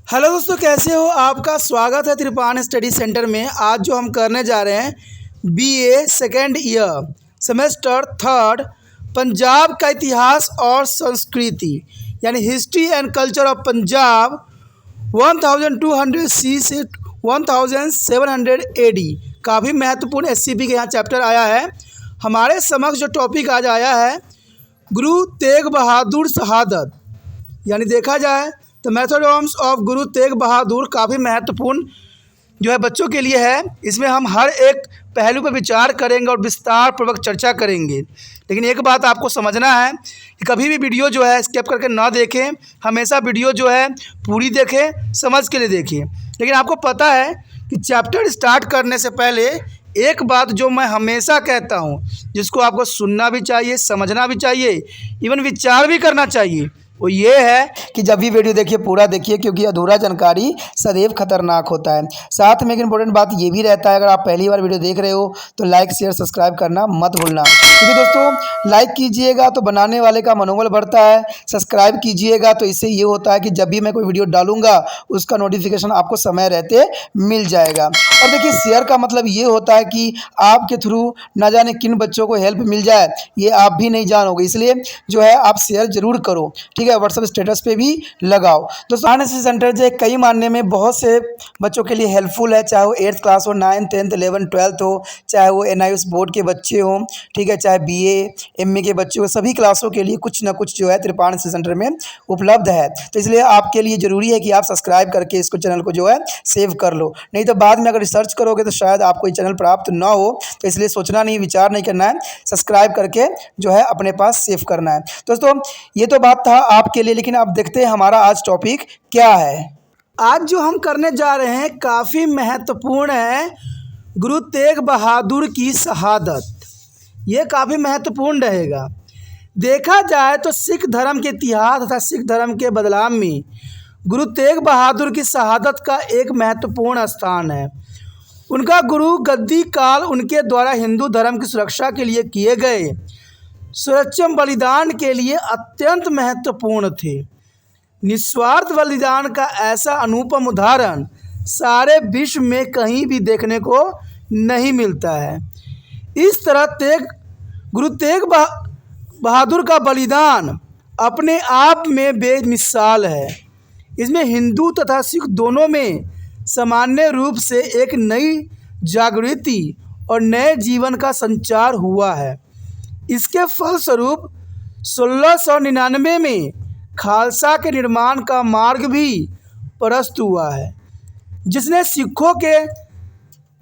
Hello दोस्तों, कैसे हो? आपका स्वागत है त्रिपान स्टडी सेंटर में। आज जो हम करने जा रहे हैं BA second year semester third, Punjab का इतिहास और संस्कृति यानी history and culture of Punjab 1200 सी से 1700 एडी। काफ़ी महत्वपूर्ण एससीपी के यहाँ चैप्टर आया है। हमारे समक्ष जो टॉपिक आज आया है गुरु तेग बहादुर शहादत, यानी देखा जाए तो मेथड्स ऑफ गुरु तेग बहादुर काफ़ी महत्वपूर्ण जो है बच्चों के लिए है। इसमें हम हर एक पहलू पर विचार करेंगे और विस्तार पूर्वक चर्चा करेंगे। लेकिन एक बात आपको समझना है कि कभी भी वीडियो जो है स्किप करके ना देखें, हमेशा वीडियो जो है पूरी देखें, समझ के लिए देखें। लेकिन आपको पता है कि चैप्टर स्टार्ट करने से पहले एक बात जो मैं हमेशा कहता हूँ, जिसको आपको सुनना भी चाहिए, समझना भी चाहिए, इवन विचार भी करना चाहिए, वो ये है कि जब भी वीडियो देखिए पूरा देखिए, क्योंकि अधूरा जानकारी सदैव खतरनाक होता है। साथ में एक इम्पोर्टेंट बात ये भी रहता है, अगर आप पहली बार वीडियो देख रहे हो तो लाइक शेयर सब्सक्राइब करना मत भूलना। क्योंकि दोस्तों लाइक कीजिएगा तो बनाने वाले का मनोबल बढ़ता है, सब्सक्राइब कीजिएगा तो इससे ये होता है कि जब भी मैं कोई वीडियो डालूंगा उसका नोटिफिकेशन आपको समय रहते मिल जाएगा। और देखिए शेयर का मतलब ये होता है कि आपके थ्रू ना जाने किन बच्चों को हेल्प मिल जाए, ये आप भी नहीं जानोगे। इसलिए जो है आप शेयर जरूर करो, ठीक है। व्हाट्सएप स्टेटस पे भी लगाओ। दोस्तों एनएसएस सेंटर जो है कई मानने में बहुत से बच्चों के लिए हेल्पफुल है, चाहे वो 8th क्लास हो, 9th 10th 11th 12th हो, चाहे वो NIOS बोर्ड के बच्चे हों, ठीक है, चाहे BA MA के बच्चे हो, सभी क्लासों के लिए कुछ ना कुछ जो है त्रिपान एनएसएस सेंटर में उपलब्ध है। तो इसलिए आपके लिए ज़रूरी है कि आप सब्सक्राइब करके इसको चैनल को जो है सेव कर लो, नहीं तो बाद में अगर रिसर्च करोगे तो शायद आपको ये चैनल प्राप्त ना हो। तो इसलिए सोचना नहीं, विचार नहीं करना है, सब्सक्राइब करके जो है अपने पास सेव करना है। दोस्तों ये तो बात था आपके लिए, लेकिन अब देखते हैं हमारा आज टॉपिक क्या है। आज जो हम करने जा रहे हैं काफ़ी महत्वपूर्ण है, गुरु तेग बहादुर की शहादत। ये काफ़ी महत्वपूर्ण रहेगा। देखा जाए तो सिख धर्म के इतिहास तथा सिख धर्म के बदलाव में गुरु तेग बहादुर की शहादत का एक महत्वपूर्ण स्थान है। उनका गुरु गद्दी काल उनके द्वारा हिंदू धर्म की सुरक्षा के लिए किए गए सर्वोच्च बलिदान के लिए अत्यंत महत्वपूर्ण थे। निस्वार्थ बलिदान का ऐसा अनुपम उदाहरण सारे विश्व में कहीं भी देखने को नहीं मिलता है। इस तरह गुरु तेग बहादुर का बलिदान अपने आप में बेमिसाल है। इसमें हिंदू तथा सिख दोनों में सामान्य रूप से एक नई जागृति और नए जीवन का संचार हुआ है। इसके फलस्वरूप 1699 में खालसा के निर्माण का मार्ग भी प्रशस्त हुआ है, जिसने सिखों के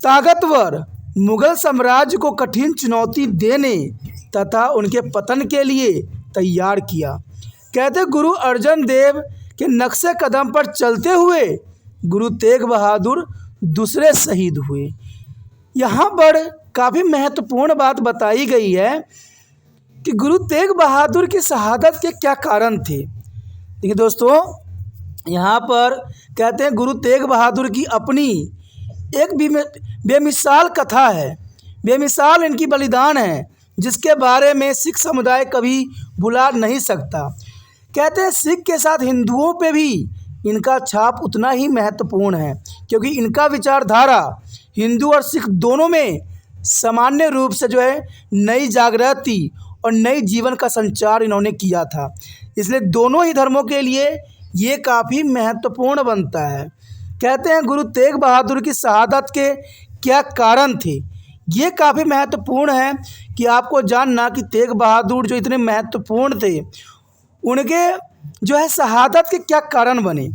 ताकतवर मुगल साम्राज्य को कठिन चुनौती देने तथा उनके पतन के लिए तैयार किया। कहते गुरु अर्जन देव के नक्शे कदम पर चलते हुए गुरु तेग बहादुर दूसरे शहीद हुए। यहाँ पर काफ़ी महत्वपूर्ण बात बताई गई है कि गुरु तेग बहादुर की शहादत के क्या कारण थे। देखिए दोस्तों, यहाँ पर कहते हैं गुरु तेग बहादुर की अपनी एक बेमिसाल कथा है, बेमिसाल इनकी बलिदान है, जिसके बारे में सिख समुदाय कभी भुला नहीं सकता। कहते हैं सिख के साथ हिंदुओं पे भी इनका छाप उतना ही महत्वपूर्ण है, क्योंकि इनका विचारधारा हिंदू और सिख दोनों में सामान्य रूप से जो है नई जागृति और नई जीवन का संचार इन्होंने किया था। इसलिए दोनों ही धर्मों के लिए ये काफ़ी महत्वपूर्ण बनता है। कहते हैं गुरु तेग बहादुर की शहादत के क्या कारण थे। ये काफ़ी महत्वपूर्ण है कि आपको जानना कि तेग बहादुर जो इतने महत्वपूर्ण थे, उनके जो है शहादत के क्या कारण बने।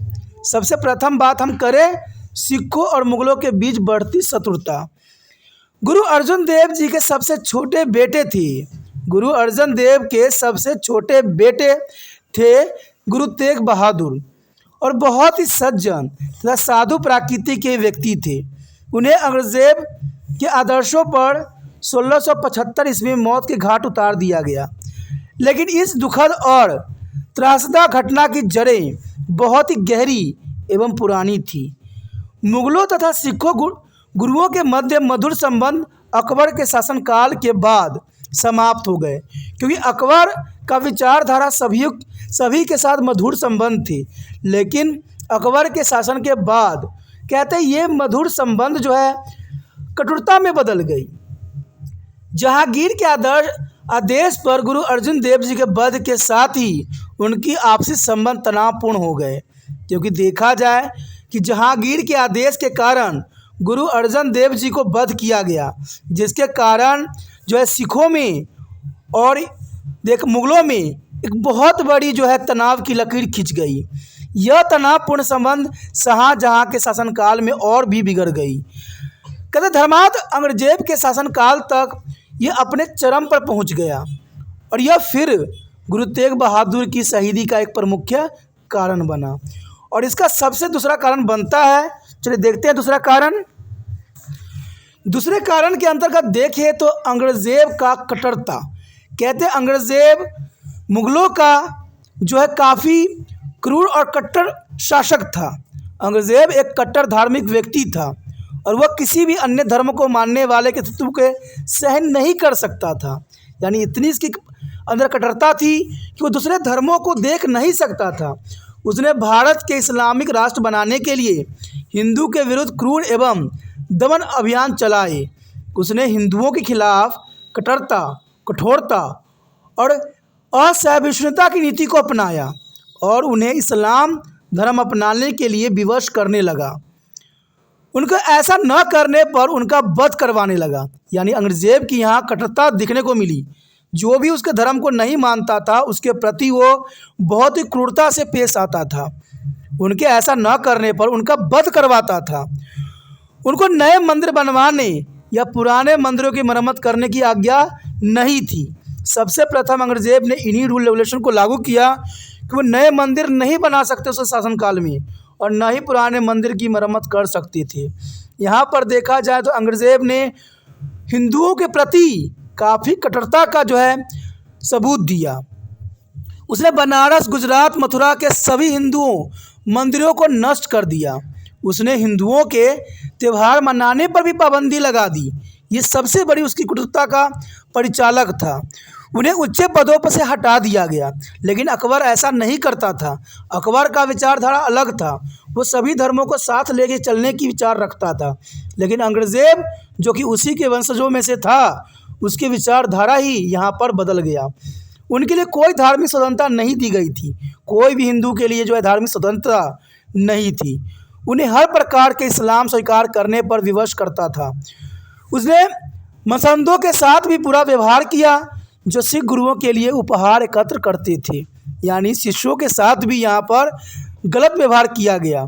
सबसे प्रथम बात हम करें सिखों और मुगलों के बीच बढ़ती शत्रुता। गुरु अर्जुन देव जी के सबसे छोटे बेटे थे। गुरु अर्जन देव के सबसे छोटे बेटे थे गुरु तेग बहादुर, और बहुत ही सज्जन तथा साधु प्रकृति के व्यक्ति थे। उन्हें औरंगजेब के आदर्शों पर 1675 ईस्वी में मौत के घाट उतार दिया गया। लेकिन इस दुखद और त्रासदा घटना की जड़ें बहुत ही गहरी एवं पुरानी थी। मुगलों तथा सिखों गुरुओं के मध्य मधुर संबंध अकबर के शासनकाल के बाद समाप्त हो गए, क्योंकि अकबर का विचारधारा सभी के साथ मधुर संबंध थी। लेकिन अकबर के शासन के बाद कहते हैं ये मधुर संबंध जो है कटुरता में बदल गई। जहांगीर के आदेश पर गुरु अर्जुन देव जी के वध के साथ ही उनकी आपसी संबंध तनावपूर्ण हो गए, क्योंकि देखा जाए कि जहांगीर के आदेश के कारण गुरु अर्जुन देव जी को वध किया गया, जिसके कारण जो है सिखों में और मुगलों में एक बहुत बड़ी जो है तनाव की लकीर खिंच गई। यह तनावपूर्ण संबंध शाहजहां के शासनकाल में और भी बिगड़ गई। कहते धर्मार्थ औरंगजेब के शासनकाल तक ये अपने चरम पर पहुंच गया और यह फिर गुरु तेग बहादुर की शहीदी का एक प्रमुख कारण बना। और इसका सबसे दूसरा कारण बनता है, चलिए देखते हैं दूसरा कारण। दूसरे कारण के अंतर्गत देखें तो औरंगजेब का कट्टरता। कहते हैं औरंगजेब मुगलों का जो है काफ़ी क्रूर और कट्टर शासक था। औरंगजेब एक कट्टर धार्मिक व्यक्ति था और वह किसी भी अन्य धर्म को मानने वाले के तत्व के सहन नहीं कर सकता था। यानी इतनी इसके अंदर कट्टरता थी कि वो दूसरे धर्मों को देख नहीं सकता था। उसने भारत के इस्लामिक राष्ट्र बनाने के लिए हिंदू के विरुद्ध क्रूर एवं दमन अभियान चलाए। उसने हिंदुओं के खिलाफ कट्टरता, कठोरता और असहिष्णुता की नीति को अपनाया और उन्हें इस्लाम धर्म अपनाने के लिए विवश करने लगा। उनको ऐसा न करने पर उनका वध करवाने लगा। यानी औरंगजेब की यहाँ कट्टरता दिखने को मिली। जो भी उसके धर्म को नहीं मानता था उसके प्रति वो बहुत ही क्रूरता से पेश आता था। उनके ऐसा न करने पर उनका वध करवाता था। उनको नए मंदिर बनवाने या पुराने मंदिरों की मरम्मत करने की आज्ञा नहीं थी। सबसे प्रथम औरंगजेब ने इन्हीं रूल रेगुलेशन को लागू किया कि वो नए मंदिर नहीं बना सकते उसके शासनकाल में और न ही पुराने मंदिर की मरम्मत कर सकते थे। यहाँ पर देखा जाए तो औरंगजेब ने हिंदुओं के प्रति काफ़ी कट्टरता का जो है सबूत दिया। उसने बनारस, गुजरात, मथुरा के सभी हिंदुओं मंदिरों को नष्ट कर दिया। उसने हिंदुओं के त्यौहार मनाने पर भी पाबंदी लगा दी। ये सबसे बड़ी उसकी कटुता का परिचालक था। उन्हें उच्च पदों पर से हटा दिया गया, लेकिन अकबर ऐसा नहीं करता था। अकबर का विचारधारा अलग था। वो सभी धर्मों को साथ लेके चलने की विचार रखता था, लेकिन औरंगजेब जो कि उसी के वंशजों में से था, उसकी विचारधारा ही यहाँ पर बदल गया। उनके लिए कोई धार्मिक स्वतंत्रता नहीं दी गई थी। कोई भी हिंदू के लिए जो है धार्मिक स्वतंत्रता नहीं थी। उन्हें हर प्रकार के इस्लाम स्वीकार करने पर विवश करता था। उसने मसंदों के साथ भी बुरा व्यवहार किया जो सिख गुरुओं के लिए उपहार एकत्र करते थे। यानी शिष्यों के साथ भी यहाँ पर गलत व्यवहार किया गया।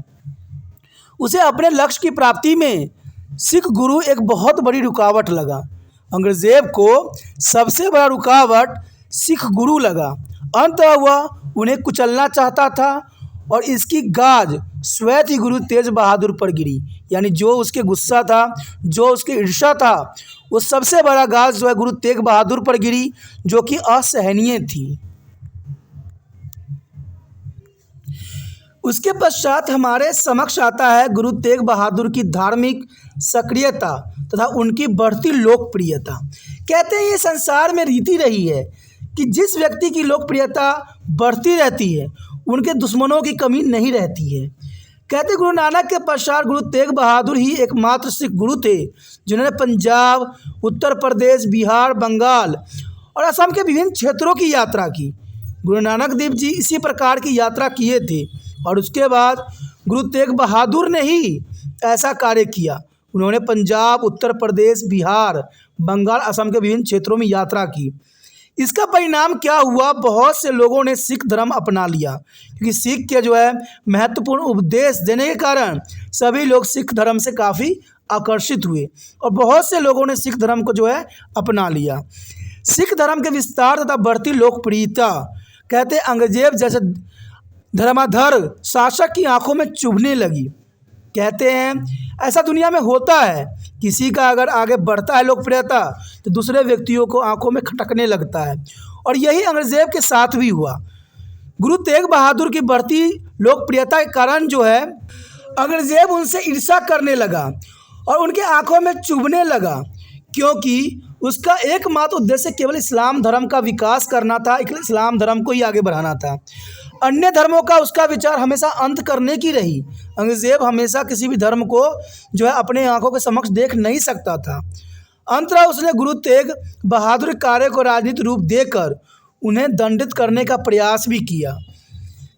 उसे अपने लक्ष्य की प्राप्ति में सिख गुरु एक बहुत बड़ी रुकावट लगा। औरंगजेब को सबसे बड़ा रुकावट सिख गुरु लगा। अंततः वह उन्हें कुचलना चाहता था और इसकी गाज स्वयं ही गुरु तेज बहादुर पर गिरी। यानी जो उसके गुस्सा था, जो उसकी ईर्ष्या था, वो सबसे बड़ा गाज जो है गुरु तेग बहादुर पर गिरी, जो कि असहनीय थी। उसके पश्चात हमारे समक्ष आता है गुरु तेग बहादुर की धार्मिक सक्रियता तथा उनकी बढ़ती लोकप्रियता। कहते हैं ये संसार में रीति रही है कि जिस व्यक्ति की लोकप्रियता बढ़ती रहती है उनके दुश्मनों की कमी नहीं रहती है। कहते गुरु नानक के पश्चात गुरु तेग बहादुर ही एकमात्र सिख गुरु थे जिन्होंने पंजाब, उत्तर प्रदेश, बिहार, बंगाल और असम के विभिन्न क्षेत्रों की यात्रा की। गुरु नानक देव जी इसी प्रकार की यात्रा किए थे और उसके बाद गुरु तेग बहादुर ने ही ऐसा कार्य किया। उन्होंने पंजाब, उत्तर प्रदेश, बिहार, बंगाल, असम के विभिन्न क्षेत्रों में यात्रा की। इसका परिणाम क्या हुआ? बहुत से लोगों ने सिख धर्म अपना लिया, क्योंकि सिख के जो है महत्वपूर्ण उपदेश देने के कारण सभी लोग सिख धर्म से काफ़ी आकर्षित हुए और बहुत से लोगों ने सिख धर्म को जो है अपना लिया। सिख धर्म के विस्तार तथा बढ़ती लोकप्रियता कहते औरंगजेब जैसे धर्माधर शासक की आंखों में चुभने लगी। कहते हैं ऐसा दुनिया में होता है, किसी का अगर आगे बढ़ता है लोकप्रियता तो दूसरे व्यक्तियों को आंखों में खटकने लगता है, और यही औरंगजेब के साथ भी हुआ। गुरु तेग बहादुर की बढ़ती लोकप्रियता के कारण जो है औरंगजेब उनसे ईर्ष्या करने लगा और उनके आंखों में चुभने लगा, क्योंकि उसका एकमात्र उद्देश्य केवल इस्लाम धर्म का विकास करना था, इस्लाम धर्म को ही आगे बढ़ाना था। अन्य धर्मों का उसका विचार हमेशा अंत करने की रही। औरंगजेब हमेशा किसी भी धर्म को जो है अपने आंखों के समक्ष देख नहीं सकता था। अंततः उसने गुरु तेग बहादुर कार्य को राजनीतिक रूप देकर उन्हें दंडित करने का प्रयास भी किया।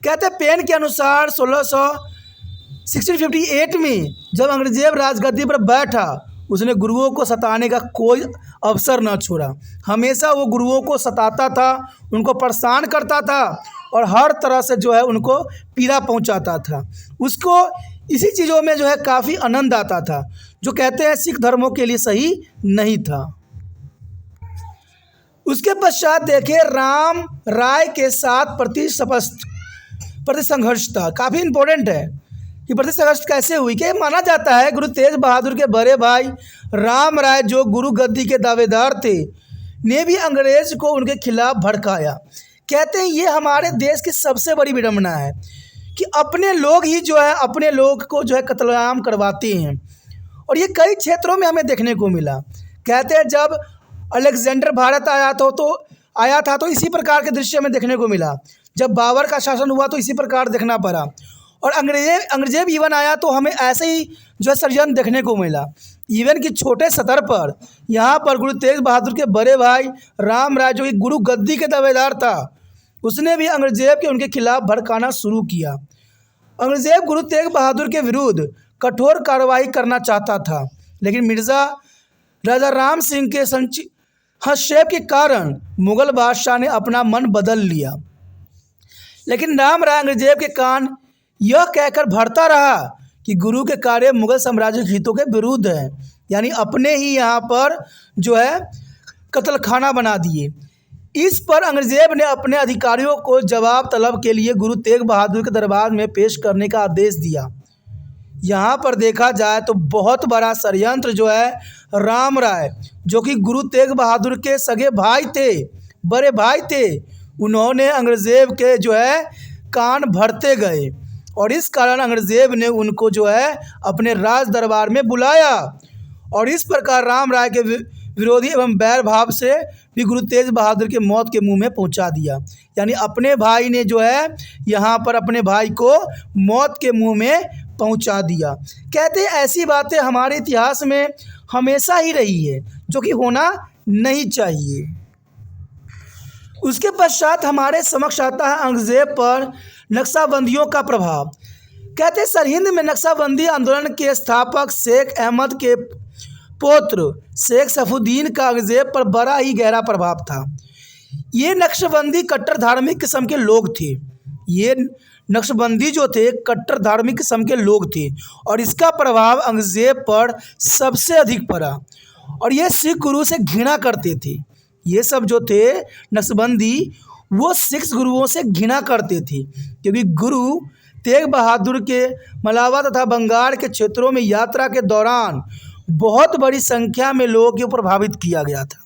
कहते पेन के अनुसार 1658 में जब औरंगजेब राजगद्दी पर बैठा, उसने गुरुओं को सताने का कोई अवसर न छोड़ा। हमेशा वो गुरुओं को सताता था, उनको परेशान करता था और हर तरह से जो है उनको पीड़ा पहुंचाता था। उसको इसी चीज़ों में जो है काफ़ी आनंद आता था, जो कहते हैं सिख धर्मों के लिए सही नहीं था। उसके पश्चात देखें राम राय के साथ प्रतिसंघर्ष था। काफ़ी इम्पोर्टेंट है कि प्रतिसंघर्ष कैसे हुई। कि माना जाता है गुरु तेग बहादुर के बड़े भाई राम राय, जो गुरु गद्दी के दावेदार थे, ने भी अंग्रेज को उनके खिलाफ भड़काया। कहते हैं ये हमारे देश की सबसे बड़ी विडंबना है कि अपने लोग ही जो है अपने लोग को जो है कत्लेआम करवाते हैं, और ये कई क्षेत्रों में हमें देखने को मिला। कहते हैं जब अलेक्जेंडर भारत आया था तो इसी प्रकार के दृश्य हमें देखने को मिला। जब बाबर का शासन हुआ तो इसी प्रकार देखना पड़ा, और अंग्रेजेब इवन आया तो हमें ऐसे ही जो है षड्यंत्र देखने को मिला। इवन कि छोटे स्तर पर यहाँ पर गुरु तेग बहादुर के बड़े भाई राम राय, जो कि गुरु गद्दी के दावेदार था, उसने भी अंग्रेजेब के उनके खिलाफ भड़काना शुरू किया। अंग्रेजेब गुरु तेग बहादुर के विरुद्ध कठोर कार्रवाई करना चाहता था, लेकिन मिर्ज़ा राजा राम सिंह के हस्तक्षेप के कारण मुगल बादशाह ने अपना मन बदल लिया। लेकिन राम राय अंग्रेजेब के कान यह कहकर भरता रहा कि गुरु के कार्य मुगल साम्राज्य के हितों के विरुद्ध है, यानी अपने ही यहाँ पर जो है कत्लखाना बना दिए। इस पर अंग्रेजेब ने अपने अधिकारियों को जवाब तलब के लिए गुरु तेग बहादुर के दरबार में पेश करने का आदेश दिया। यहाँ पर देखा जाए तो बहुत बड़ा षड्यंत्र जो है राम राय, जो कि गुरु तेग बहादुर के सगे भाई थे, बड़े भाई थे, उन्होंने अंग्रेजेब के जो है कान भरते गए, और इस कारण अंग्रेजेब ने उनको जो है अपने राज दरबार में बुलाया, और इस प्रकार राम राय के विरोधी एवं बैर भाव से भी गुरु तेग बहादुर के मौत के मुंह में पहुंचा दिया। यानी अपने भाई ने जो है यहाँ पर अपने भाई को मौत के मुंह में पहुंचा दिया। कहते हैं ऐसी बातें हमारे इतिहास में हमेशा ही रही है, जो कि होना नहीं चाहिए। उसके पश्चात हमारे समक्ष आता है अंग्रेजेब पर नक्शाबंदियों का प्रभाव। कहते हैं सरहिंद में नक्शाबंदी आंदोलन के स्थापक शेख अहमद के पुत्र शेख सफुद्दीन का अंग्रेजेब पर बड़ा ही गहरा प्रभाव था। ये नक्शबंदी कट्टर धार्मिक किस्म के लोग थे। ये नक्शबंदी जो थे कट्टर धार्मिक किस्म के लोग थे, और इसका प्रभाव अंग्रेजेब पर सबसे अधिक पड़ा, और ये सिख गुरु से घृणा करते थे। ये सब जो थे नक्शबंदी, वो सिख गुरुओं से घृणा करते थे, क्योंकि गुरु तेग बहादुर के मलावा तथा बंगाल के क्षेत्रों में यात्रा के दौरान बहुत बड़ी संख्या में लोगों को प्रभावित किया गया था,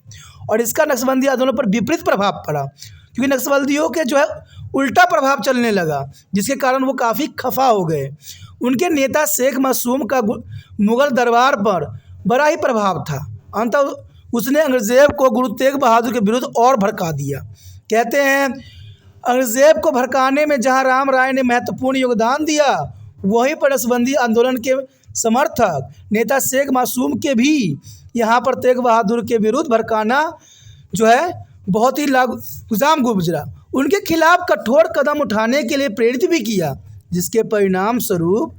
और इसका नक्शबंदी आंदोलन पर विपरीत प्रभाव पड़ा, क्योंकि नक्शबंदियों के जो है उल्टा प्रभाव चलने लगा, जिसके कारण वो काफ़ी खफा हो गए। उनके नेता शेख मासूम का मुगल दरबार पर बड़ा ही प्रभाव था। अंततः उसने अंग्रेजेब को गुरु तेग बहादुर के विरुद्ध और भड़का दिया। कहते हैं अंग्रेजेब को भड़काने में जहां राम राय ने महत्वपूर्ण योगदान दिया, वहीं पर नक्शबंदी आंदोलन के समर्थक नेता शेख मासूम के भी यहाँ पर तेग बहादुर के विरुद्ध भड़काना जो है बहुत ही लाजवाब गुजरा। उनके खिलाफ कठोर कदम उठाने के लिए प्रेरित भी किया, जिसके परिणाम स्वरूप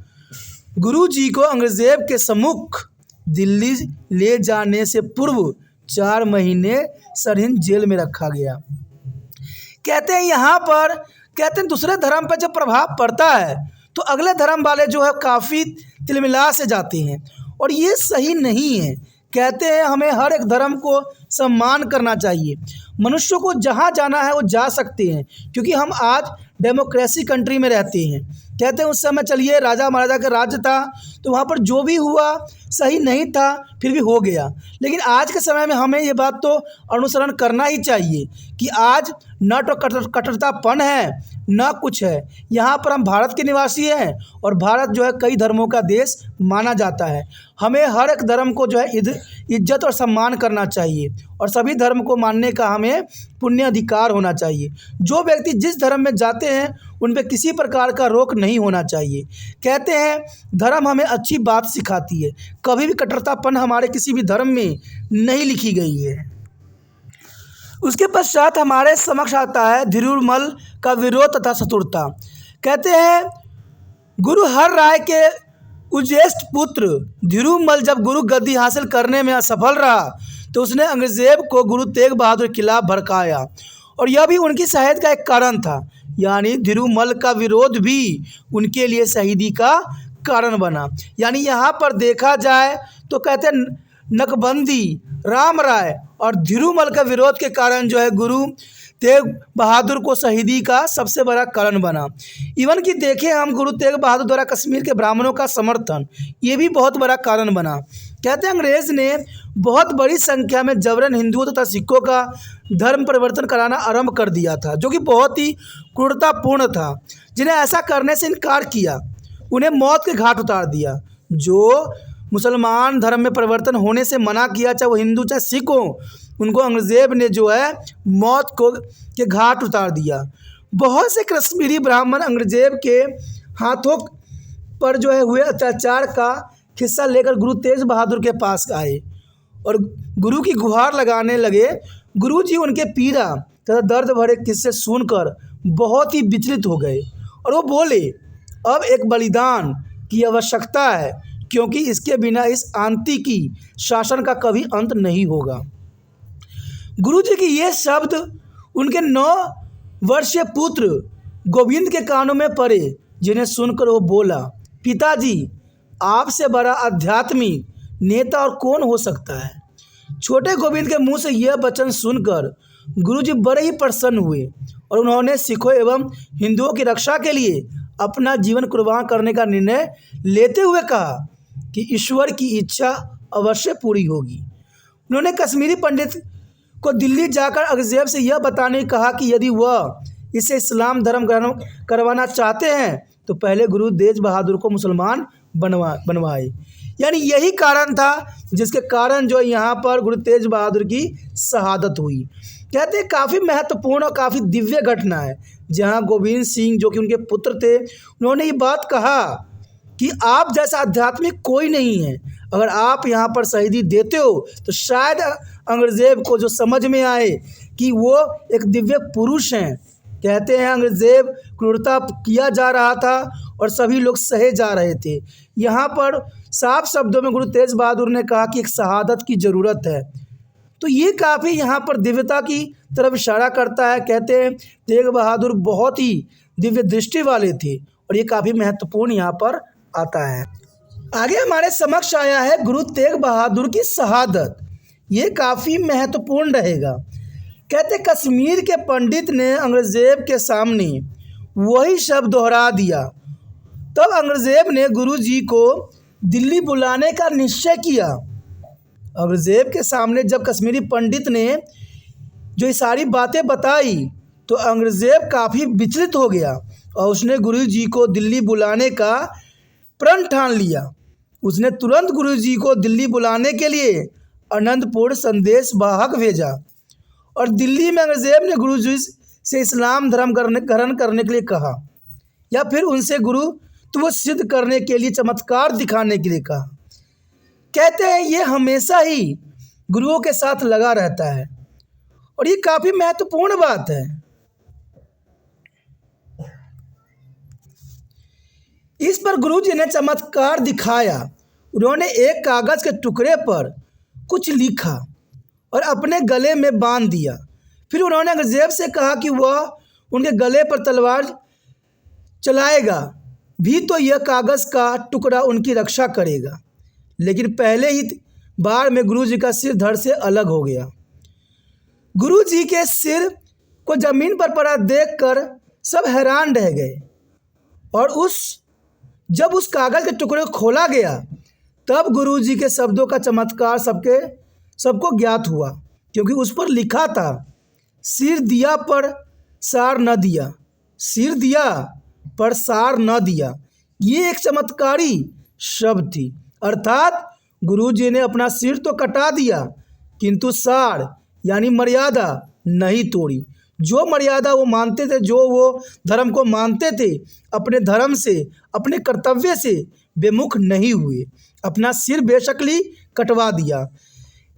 गुरु जी को अंग्रेजेब के सम्मुख दिल्ली ले जाने से पूर्व 4 महीने सरहिंद जेल में रखा गया। कहते हैं यहाँ पर कहते हैं दूसरे धर्म पर जब प्रभाव पड़ता है तो अगले धर्म वाले जो है काफ़ी तिलमिला से जाते हैं, और ये सही नहीं है। कहते हैं हमें हर एक धर्म को सम्मान करना चाहिए। मनुष्य को जहाँ जाना है वो जा सकते हैं, क्योंकि हम आज डेमोक्रेसी कंट्री में रहते हैं। कहते हैं उस समय चलिए राजा महाराजा का राज्य था तो वहाँ पर जो भी हुआ सही नहीं था, फिर भी हो गया। लेकिन आज के समय में हमें ये बात तो अनुसरण करना ही चाहिए कि आज न तो कट्टरतापन है न कुछ है। यहाँ पर हम भारत के निवासी हैं और भारत जो है कई धर्मों का देश माना जाता है। हमें हर एक धर्म को जो है इज्जत और सम्मान करना चाहिए और सभी धर्म को मानने का हमें पुण्य अधिकार होना चाहिए। जो व्यक्ति जिस धर्म में जाते हैं उन पर किसी प्रकार का रोक नहीं होना चाहिए। कहते हैं धर्म हमें अच्छी बात सिखाती है, कभी भी कट्टरतापन हमारे किसी भी धर्म में नहीं लिखी गई है। उसके पश्चात हमारे समक्ष आता है धिरुमल का विरोध तथा चतुरता। कहते हैं गुरु हर राय के उज्जेष्ठ पुत्र धिरुमल जब गुरु गद्दी हासिल करने में असफल रहा तो उसने औरंगजेब को गुरु तेग बहादुर के खिलाफ भड़काया और यह भी उनकी शहादत का एक कारण था। यानी धिरुमल का विरोध भी उनके लिए शहीदी का कारण बना। यानी यहाँ पर देखा जाए तो कहते हैं नकबंदी, राम राय और धिरुमल का विरोध के कारण जो है गुरु तेग बहादुर को शहीदी का सबसे बड़ा कारण बना। इवन कि देखें हम गुरु तेग बहादुर द्वारा कश्मीर के ब्राह्मणों का समर्थन, ये भी बहुत बड़ा कारण बना। कहते हैं अंग्रेज़ ने बहुत बड़ी संख्या में जबरन हिंदुओं तथा सिखों का धर्म परिवर्तन कराना आरंभ कर दिया था, जो कि बहुत ही क्रूरतापूर्ण था। जिन्हें ऐसा करने से इनकार किया उन्हें मौत के घाट उतार दिया। जो मुसलमान धर्म में परिवर्तन होने से मना किया, चाहे वो हिंदू चाहे सिख हो, उनको औरंगजेब ने जो है मौत के घाट उतार दिया। बहुत से कश्मीरी ब्राह्मण औरंगजेब के हाथों पर जो है हुए अत्याचार का हिस्सा लेकर गुरु तेग बहादुर के पास आए और गुरु की गुहार लगाने लगे। गुरु जी उनके पीड़ा तथा दर्द भरे किस्से सुनकर बहुत ही विचलित हो गए और वो बोले अब एक बलिदान की आवश्यकता है, क्योंकि इसके बिना इस आंतकी शासन का कभी अंत नहीं होगा। गुरु जी के ये शब्द उनके 9 वर्षीय पुत्र गोविंद के कानों में पड़े, जिन्हें सुनकर वो बोला पिताजी आपसे बड़ा आध्यात्मिक नेता और कौन हो सकता है। छोटे गोविंद के मुंह से यह वचन सुनकर गुरु जी बड़े ही प्रसन्न हुए और उन्होंने सिखों एवं हिंदुओं की रक्षा के लिए अपना जीवन कुर्बान करने का निर्णय लेते हुए कहा कि ईश्वर की इच्छा अवश्य पूरी होगी। उन्होंने कश्मीरी पंडित को दिल्ली जाकर औरंगजेब से यह बताने कहा कि यदि वह इसे इस्लाम धर्म ग्रहण करवाना चाहते हैं तो पहले गुरु तेग बहादुर को मुसलमान बनवाए। यानी यही कारण था जिसके कारण जो यहाँ पर गुरु तेग बहादुर की शहादत हुई। कहते हैं काफ़ी महत्वपूर्ण और काफ़ी दिव्य घटना है, जहाँ गोविंद सिंह जो कि उनके पुत्र थे, उन्होंने ये बात कहा कि आप जैसा आध्यात्मिक कोई नहीं है, अगर आप यहाँ पर शहीदी देते हो तो शायद औरंगजेब को जो समझ में आए कि वो एक दिव्य पुरुष हैं। कहते हैं औरंगजेब क्रूरता किया जा रहा था और सभी लोग सहे जा रहे थे। यहाँ पर साफ शब्दों में गुरु तेग बहादुर ने कहा कि एक शहादत की ज़रूरत है। तो ये काफ़ी यहाँ पर दिव्यता की तरफ इशारा करता है। कहते हैं तेग बहादुर बहुत ही दिव्य दृष्टि वाले थे और ये काफ़ी महत्वपूर्ण यहाँ पर आता है। आगे हमारे समक्ष आया है गुरु तेग बहादुर की शहादत। ये काफ़ी महत्वपूर्ण रहेगा। कहते कश्मीर के पंडित ने औरंगजेब के सामने वही शब्द दोहरा दिया। तब औरंगजेब ने गुरु जी को दिल्ली बुलाने का निश्चय किया। औरंगजेब के सामने जब कश्मीरी पंडित ने जो ये सारी बातें बताई तो औरंगजेब काफ़ी विचलित हो गया और उसने गुरु जी को दिल्ली बुलाने का प्रण ठान लिया। उसने तुरंत गुरु जी को दिल्ली बुलाने के लिए आनंदपुर संदेश वाहक भेजा और दिल्ली में औरंगजेब ने गुरु जी से इस्लाम धर्म ग्रहण करने के लिए कहा या फिर उनसे गुरुत्व सिद्ध करने के लिए चमत्कार दिखाने के लिए कहा। कहते हैं ये हमेशा ही गुरुओं के साथ लगा रहता है और ये काफ़ी महत्वपूर्ण बात है। इस पर गुरु जी ने चमत्कार दिखाया। उन्होंने एक कागज़ के टुकड़े पर कुछ लिखा और अपने गले में बांध दिया। फिर उन्होंने औरंगजेब से कहा कि वह उनके गले पर तलवार चलाएगा भी तो यह कागज़ का टुकड़ा उनकी रक्षा करेगा। लेकिन पहले ही बार में गुरु जी का सिर धड़ से अलग हो गया। गुरु जी के सिर को ज़मीन पर पड़ा देखकर सब हैरान रह गए और जब उस कागज़ के टुकड़े को खोला गया तब गुरु जी के शब्दों का चमत्कार सबको ज्ञात हुआ, क्योंकि उस पर लिखा था सिर दिया पर सार न दिया, सिर दिया पर सार न दिया, ये एक चमत्कारी शब्द थी। अर्थात गुरु जी ने अपना सिर तो कटा दिया किंतु सार यानी मर्यादा नहीं तोड़ी। जो मर्यादा वो मानते थे, जो वो धर्म को मानते थे, अपने धर्म से, अपने कर्तव्य से बेमुख नहीं हुए, अपना सिर बेशकली कटवा दिया।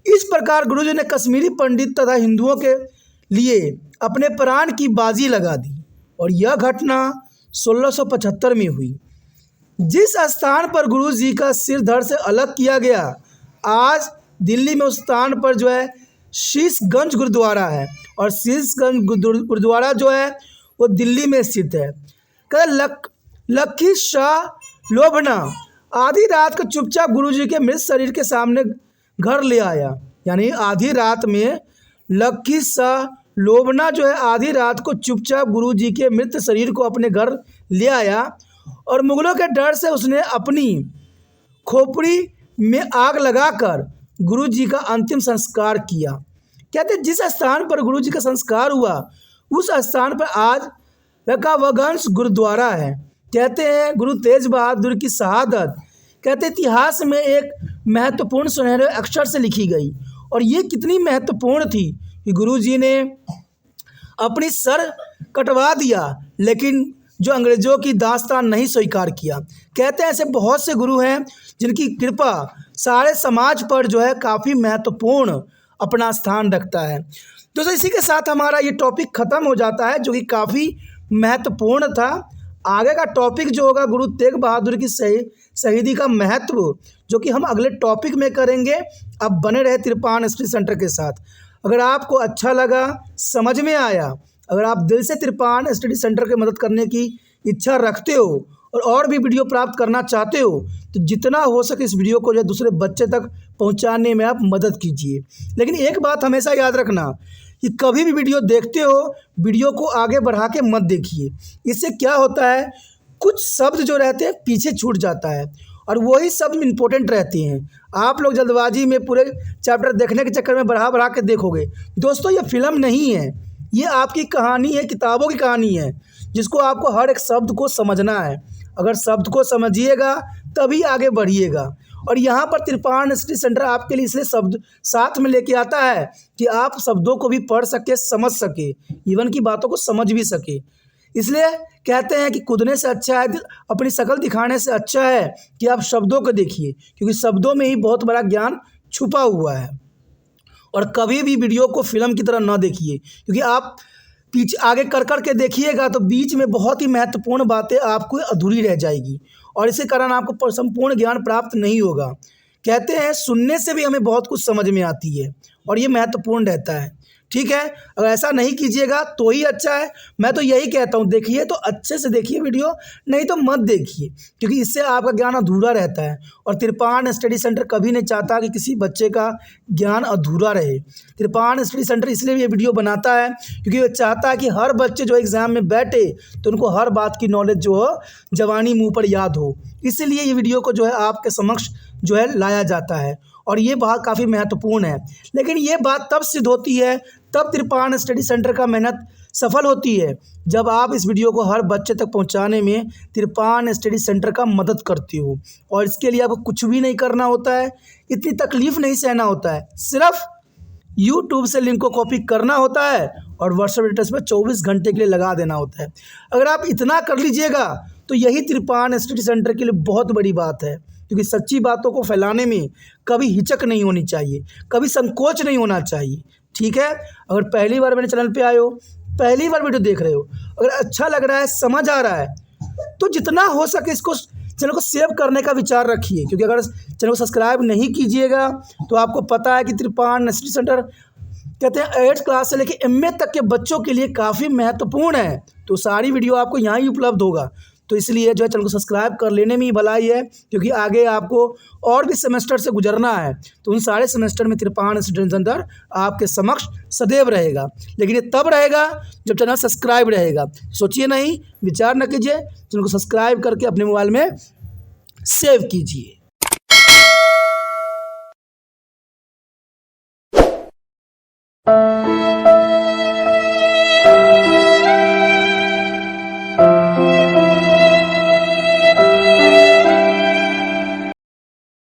इस प्रकार गुरु जी ने कश्मीरी पंडित तथा हिंदुओं के लिए अपने प्राण की बाजी लगा दी। और यह घटना 1675 में हुई। जिस स्थान पर गुरु जी का सिर धड़ से अलग किया गया, आज दिल्ली में उस स्थान पर जो है शीशगंज गुरुद्वारा है। और शीशगंज गुरुद्वारा जो है वो दिल्ली में स्थित है। लखी शाह लोभना आधी रात को चुपचाप गुरु जी के मृत शरीर के सामने घर ले आया। यानी आधी रात में लखी शाह लोभना जो है आधी रात को चुपचाप गुरु जी के मृत शरीर को अपने घर ले आया और मुगलों के डर से उसने अपनी खोपड़ी में आग लगाकर गुरु जी का अंतिम संस्कार किया। कहते हैं जिस स्थान पर गुरु जी का संस्कार हुआ उस स्थान पर आज रकाबगंज गुरुद्वारा है। कहते हैं गुरु तेज बहादुर की शहादत कहते इतिहास में एक महत्वपूर्ण सुनहरे अक्षर से लिखी गई। और ये कितनी महत्वपूर्ण थी कि गुरु जी ने अपनी सर कटवा दिया लेकिन जो अंग्रेज़ों की दास्तान नहीं स्वीकार किया। कहते हैं ऐसे बहुत से गुरु हैं जिनकी कृपा सारे समाज पर जो है काफ़ी महत्वपूर्ण अपना स्थान रखता है। दोस्तों इसी के साथ हमारा ये टॉपिक ख़त्म हो जाता है जो कि काफ़ी महत्वपूर्ण था। आगे का टॉपिक जो होगा गुरु तेग बहादुर की शहीदी का महत्व, जो कि हम अगले टॉपिक में करेंगे। अब बने रहे तिरपान स्टडी सेंटर के साथ। अगर आपको अच्छा लगा, समझ में आया, अगर आप दिल से तिरपान स्टडी सेंटर की मदद करने की इच्छा रखते हो और भी वीडियो प्राप्त करना चाहते हो तो जितना हो सके इस वीडियो को जो दूसरे बच्चे तक पहुंचाने में आप मदद कीजिए। लेकिन एक बात हमेशा याद रखना कि कभी भी वीडियो देखते हो वीडियो को आगे बढ़ा के मत देखिए। इससे क्या होता है, कुछ शब्द जो रहते हैं पीछे छूट जाता है और वही शब्द इम्पोर्टेंट रहते हैं। आप लोग जल्दबाजी में पूरे चैप्टर देखने के चक्कर में बढ़ा के देखोगे। दोस्तों ये फिल्म नहीं है, ये आपकी कहानी है, किताबों की कहानी है जिसको आपको हर एक शब्द को समझना है। अगर शब्द को समझिएगा तभी आगे बढ़िएगा। और यहाँ पर तिरपान स्टडी सेंटर आपके लिए इसलिए शब्द साथ में लेके आता है कि आप शब्दों को भी पढ़ सके, समझ सके, इवन की बातों को समझ भी सके। इसलिए कहते हैं कि कूदने से अच्छा है, अपनी शक्ल दिखाने से अच्छा है कि आप शब्दों को देखिए, क्योंकि शब्दों में ही बहुत बड़ा ज्ञान छुपा हुआ है। और कभी भी वीडियो को फिल्म की तरह ना देखिए, क्योंकि आप पीछे आगे कर के देखिएगा तो बीच में बहुत ही महत्वपूर्ण बातें आपको अधूरी रह जाएगी और इसी कारण आपको संपूर्ण ज्ञान प्राप्त नहीं होगा। कहते हैं सुनने से भी हमें बहुत कुछ समझ में आती है और ये महत्वपूर्ण रहता है। ठीक है, अगर ऐसा नहीं कीजिएगा तो ही अच्छा है। मैं तो यही कहता हूँ, देखिए तो अच्छे से देखिए वीडियो, नहीं तो मत देखिए, क्योंकि इससे आपका ज्ञान अधूरा रहता है। और तिरपान स्टडी सेंटर कभी नहीं चाहता कि किसी बच्चे का ज्ञान अधूरा रहे। तिरपान स्टडी सेंटर इसलिए ये वीडियो बनाता है क्योंकि वो चाहता है कि हर बच्चे जो एग्ज़ाम में बैठे तो उनको हर बात की नॉलेज जो हो जवानी मुँह पर याद हो। इसीलिए ये वीडियो को जो है आपके समक्ष जो है लाया जाता है और ये बात काफ़ी महत्वपूर्ण है। लेकिन ये बात तब सिद्ध होती है, तब तिरपान स्टडी सेंटर का मेहनत सफल होती है जब आप इस वीडियो को हर बच्चे तक पहुंचाने में तिरपान स्टडी सेंटर का मदद करते हो। और इसके लिए आपको कुछ भी नहीं करना होता है, इतनी तकलीफ़ नहीं सहना होता है, सिर्फ यूट्यूब से लिंक को कॉपी करना होता है और व्हाट्सएप स्टेटस पर 24 घंटे के लिए लगा देना होता है। अगर आप इतना कर लीजिएगा तो यही तिरपान स्टडी सेंटर के लिए बहुत बड़ी बात है, क्योंकि सच्ची बातों को फैलाने में कभी हिचक नहीं होनी चाहिए, कभी संकोच नहीं होना चाहिए। ठीक है, अगर पहली बार मेरे चैनल पे आए हो, पहली बार वीडियो देख रहे हो, अगर अच्छा लग रहा है, समझ आ रहा है तो जितना हो सके इसको चैनल को सेव करने का विचार रखिए। क्योंकि अगर चैनल को सब्सक्राइब नहीं कीजिएगा तो आपको पता है कि तिरपान स्टडी सेंटर कहते हैं 8th क्लास से लेकर MA तक के बच्चों के लिए काफ़ी महत्वपूर्ण है। तो सारी वीडियो आपको यहाँ ही उपलब्ध होगा। तो इसलिए जो है चैनल को सब्सक्राइब कर लेने में ही भलाई है, क्योंकि आगे आपको और भी सेमेस्टर से गुजरना है। तो उन सारे सेमेस्टर में तिरपान स्टडी सेंटर आपके समक्ष सदैव रहेगा। लेकिन ये तब रहेगा जब चैनल सब्सक्राइब रहेगा। सोचिए नहीं, विचार न कीजिए, चैनल को सब्सक्राइब करके अपने मोबाइल में सेव कीजिए।